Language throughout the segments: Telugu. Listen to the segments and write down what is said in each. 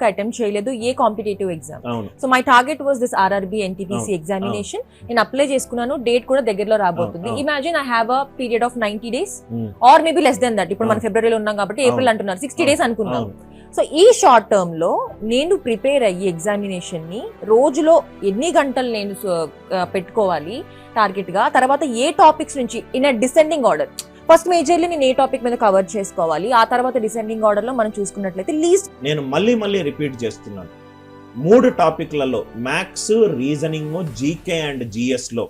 అటెంప్ట్ చేయలేదు ఏ కాంపిటేటివ్ ఎగ్జామ్. అవును so my target was this RRB NTPC examination. నేను అప్లై చేసుకున్నాను, డేట్ కూడా దగ్గరలో రాబోతుంది. Imagine I have a period of 90 days or maybe less than that. ఇప్పుడు మనం ఫిబ్రవరిలో ఉన్నాం కాబట్టి ఏప్రిల్ అంటున్నారు, 60 days అనుకున్నాం. సో ఈ షార్ట్ టర్మ్ లో నేను ప్రిపేర్ అయ్యి ఎగ్జామినేషన్ ని రోజులో ఎన్ని గంటలు నేను పెట్టుకోవాలి టార్గెట్ గా, తర్వాత ఏ టాపిక్స్ నుంచి in descending order. First majorly నేను ఏ టాపిక్ మీద కవర్ చేసుకోవాలి, ఆ తర్వాత డిసెండింగ్ ఆర్డర్ లో మనం చూసుకున్నట్లయితే లీస్ట్. నేను మళ్ళీ రిపీట్ చేస్తున్నాను, 3 టాపిక్లలో maths, reasoning, GK and GS లో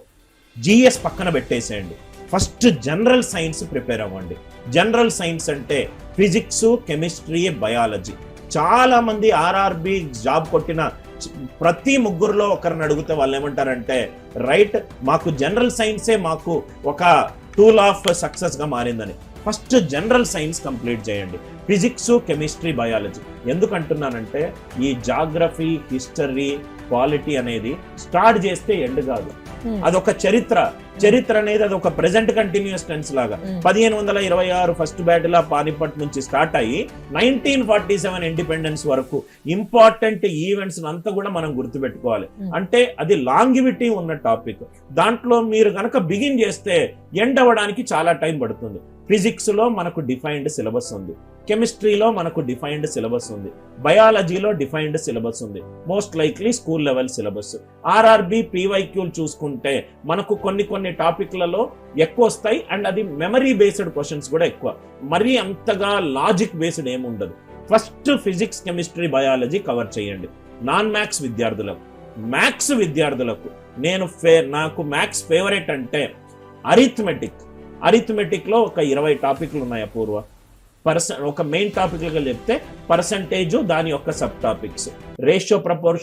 జిఎస్ పక్కన పెట్టేసేయండి. ఫస్ట్ జనరల్ సైన్స్ ప్రిపేర్ అవ్వండి. జనరల్ సైన్స్ అంటే ఫిజిక్స్, కెమిస్ట్రీ, బయాలజీ. చాలా మంది ఆర్ఆర్బి జాబ్ కొట్టిన ప్రతి ముగ్గురులో ఒకరిని అడిగితే వాళ్ళు ఏమంటారంటే, రైట్ మాకు జనరల్ సైన్సే మాకు ఒక టూల్ ఆఫ్ సక్సెస్ గా మారిందని. ఫస్ట్ జనరల్ సైన్స్ కంప్లీట్ చేయండి, ఫిజిక్స్, కెమిస్ట్రీ, బయాలజీ. ఎందుకంటున్నానంటే ఈ జాగ్రఫీ, హిస్టరీ, పాలిటీ అనేది స్టార్ట్ చేస్తే ఎండ్ కాదు, అదొక చరిత్ర అనేది అది ఒక ప్రెసెంట్ కంటిన్యూస్ టెన్స్ లాగా. 1526 ఫస్ట్ బ్యాటిల్ ఆఫ్ పానిపట్ నుంచి స్టార్ట్ అయ్యి 1947 ఇండిపెండెన్స్ వరకు ఇంపార్టెంట్ ఈవెంట్స్ అంతా కూడా మనం గుర్తుపెట్టుకోవాలి. అంటే అది లాంగివిటీ ఉన్న టాపిక్. దాంట్లో మీరు గనక బిగిన్ చేస్తే ఎండ్ అవ్వడానికి చాలా టైం పడుతుంది. ఫిజిక్స్ లో మనకు డిఫైన్డ్ సిలబస్ ఉంది, కెమిస్ట్రీలో మనకు డిఫైన్డ్ సిలబస్ ఉంది, బయాలజీలో డిఫైన్డ్ సిలబస్ ఉంది, most likely school level syllabus. RRB పీవైక్యూలు చూసుకుంటే మనకు కొన్ని టాపిక్లలో ఎక్కువ వస్తాయి, అండ్ అది మెమరీ బేస్డ్ క్వశ్చన్స్ కూడా ఎక్కువ, మరీ అంతగా లాజిక్ బేస్డ్ ఏముండదు. First physics, chemistry, biology cover చేయండి. నాన్ మ్యాథ్స్ విద్యార్థులకు నాకు మ్యాథ్స్ ఫేవరెట్ అంటే అరిథమెటిక్ లో ఒక 20 టాపిక్లు ఉన్నాయి. అపూర్వ ఒక మెయిన్ టాపిక్లుగా చెప్తే పర్సంటేజ్, దాని యొక్క సబ్ టాపిక్స్, రేషియో, ప్రపోర్షన్,